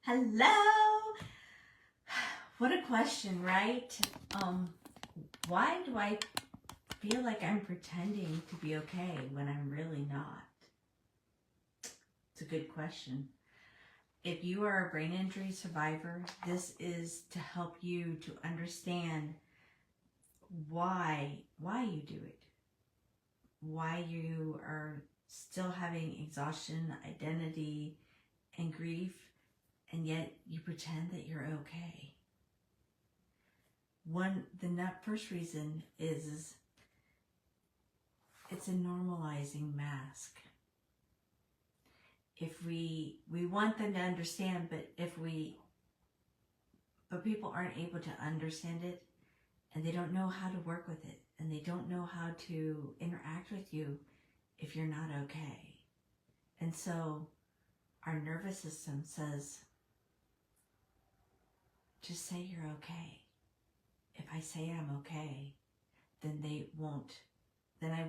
Hello. What a question, right? Why do I feel like I'm pretending to be okay when I'm really not? It's a good question. If you are a brain injury survivor, this is to help you to understand why you do it. Why you are still having exhaustion, identity, and grief, and yet you pretend that you're okay. The first reason is it's a normalizing mask. If we want them to understand, but people aren't able to understand it, and they don't know how to work with it, and they don't know how to interact with you if you're not okay. And so our nervous system says, just say you're okay. If I say I'm okay, then I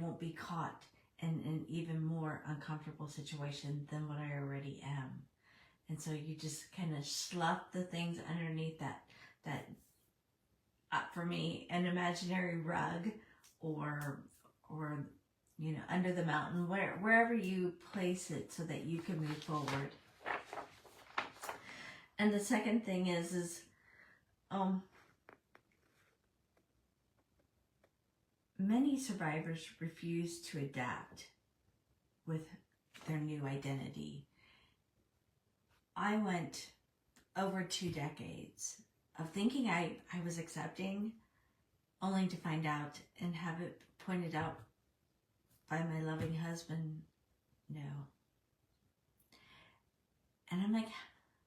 won't be caught in an even more uncomfortable situation than what I already am. And so you just kind of slough the things underneath that for me, an imaginary rug or under the mountain, wherever you place it so that you can move forward. And the second thing is many survivors refuse to adapt with their new identity. I went over 2 decades of thinking I was accepting, only to find out and have it pointed out by my loving husband, no. And I'm like,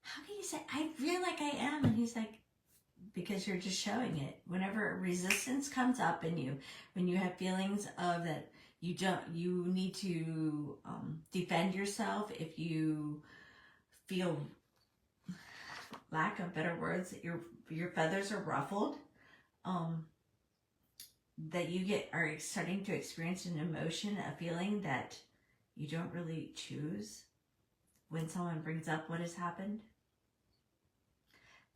how can you say I feel like I am? And he's like, because you're just showing it. Whenever resistance comes up in you, when you have feelings of that you need to defend yourself, if you feel, lack of better words, your feathers are ruffled, that you are starting to experience an emotion, a feeling that you don't really choose, when someone brings up what has happened,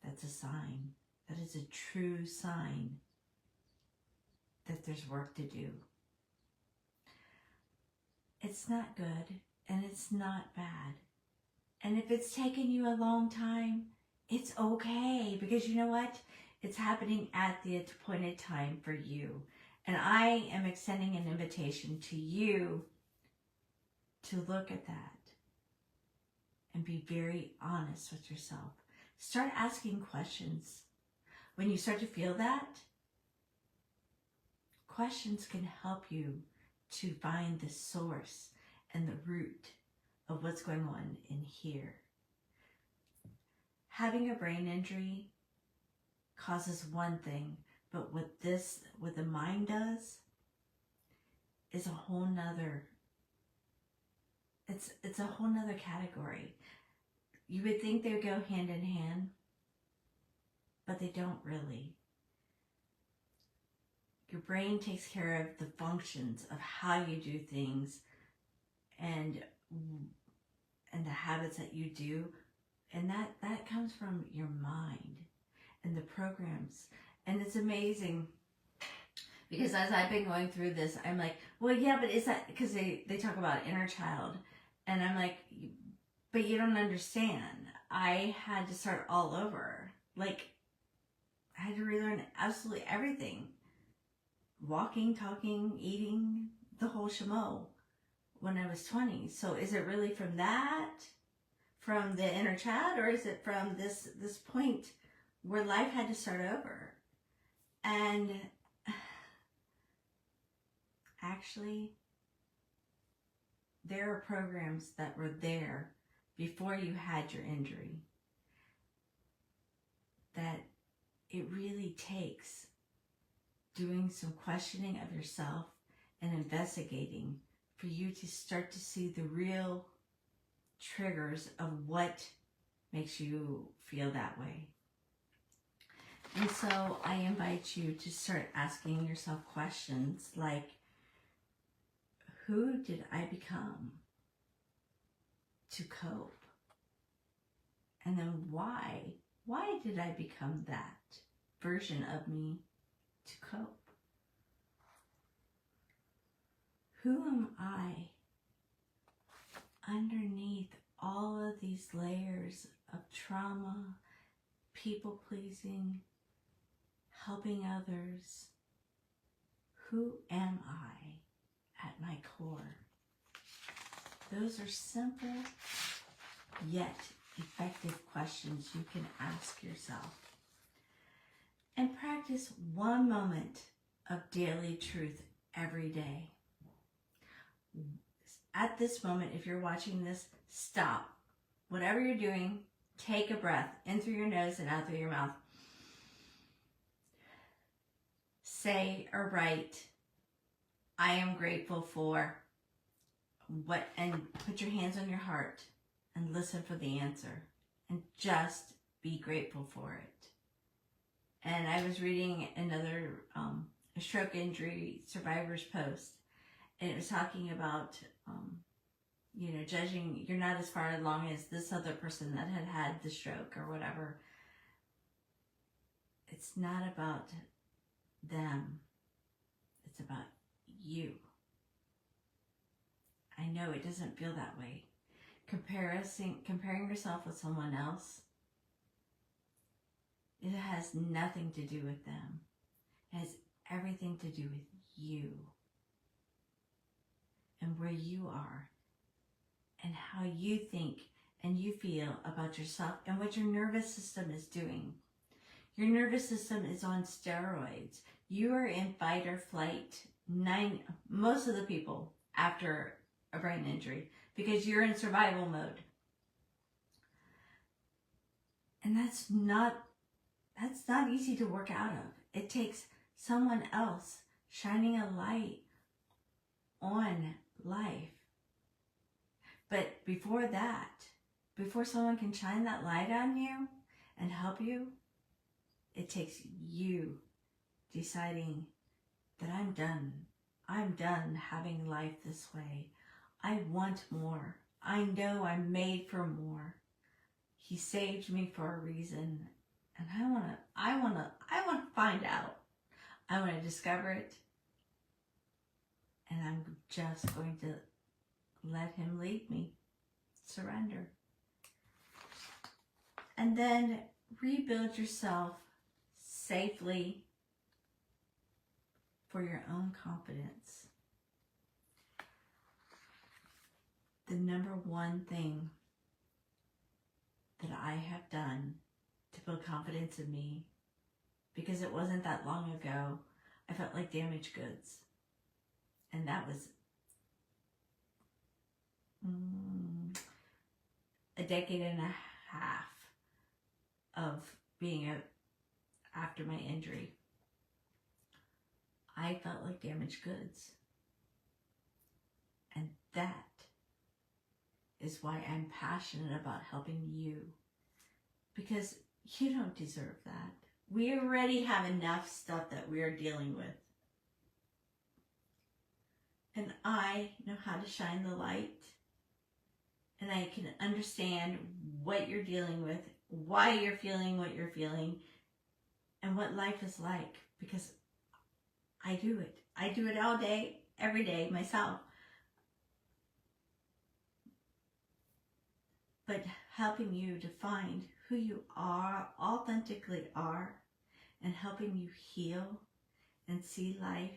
that's a sign. That is a true sign that there's work to do. It's not good and it's not bad. And if it's taken you a long time, it's okay, because you know what? It's happening at the appointed time for you. And I am extending an invitation to you to look at that and be very honest with yourself. Start asking questions. When you start to feel that, questions can help you to find the source and the root of what's going on in here. Having a brain injury causes one thing, but what the mind does is a whole nother, it's a whole nother category. You would think they would go hand in hand, but they don't really. Your brain takes care of the functions of how you do things and the habits that you do, and that comes from your mind and the programs. And it's amazing, because as I've been going through this, I'm like, well, yeah, but is that because they talk about inner child, and I'm like, but you don't understand. I had to start all over. Like, I had to relearn absolutely everything. Walking, talking, eating, the whole shamo when I was 20. So is it really from that? From the inner child? Or is it from this point where life had to start over? And actually, there are programs that were there before you had your injury, that it really takes doing some questioning of yourself and investigating for you to start to see the real triggers of what makes you feel that way. And so I invite you to start asking yourself questions like, who did I become to cope? And then why? Why did I become that version of me to cope? Who am I underneath all of these layers of trauma, people pleasing, helping others? Who am I at my core? Those are simple yet effective questions you can ask yourself. And practice one moment of daily truth every day. At this moment, if you're watching this, stop. Whatever you're doing, take a breath in through your nose and out through your mouth. Say or write, I am grateful for what, and put your hands on your heart and listen for the answer. And just be grateful for it. And I was reading another a stroke injury survivor's post, and it was talking about, judging, you're not as far along as this other person that had the stroke or whatever. It's not about them. It's about you. I know it doesn't feel that way. Comparing yourself with someone else, it has nothing to do with them. It has everything to do with you and where you are and how you think and you feel about yourself and what your nervous system is doing. Your nervous system is on steroids. You are in fight or flight, most of the people after a brain injury, because you're in survival mode. And that's not easy to work out of. It takes someone else shining a light on life. But before that, before someone can shine that light on you and help you, it takes you deciding that I'm done. I'm done having life this way. I want more. I know I'm made for more. He saved me for a reason, and I want to find out. I want to discover it, and I'm just going to let him lead me. Surrender. And then rebuild yourself safely for your own confidence. The number one thing that I have done to build confidence in me, because it wasn't that long ago, I felt like damaged goods. And that was a decade and a half of being after my injury. I felt like damaged goods. And that is why I'm passionate about helping you. Because you don't deserve that. We already have enough stuff that we are dealing with. And I know how to shine the light. And I can understand what you're dealing with, why you're feeling what you're feeling, and what life is like. Because I do it. I do it all day, every day, myself. But helping you to find who you are, authentically are, and helping you heal and see life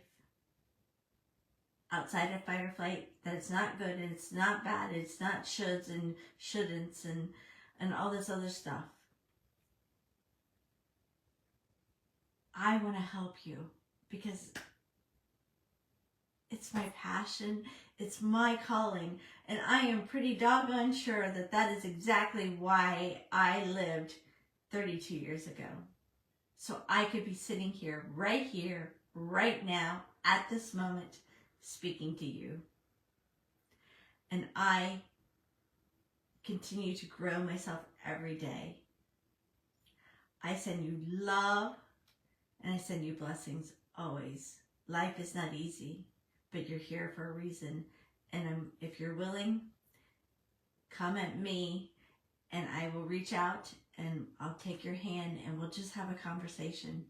outside of fight or flight, that it's not good and it's not bad, it's not shoulds and shouldn'ts and all this other stuff. I want to help you because it's my passion, it's my calling, and I am pretty doggone sure that that is exactly why I lived 32 years ago. So I could be sitting here, right now, at this moment, speaking to you. And I continue to grow myself every day. I send you love and I send you blessings always. Life is not easy, but you're here for a reason. And if you're willing, come at me and I will reach out and I'll take your hand and we'll just have a conversation.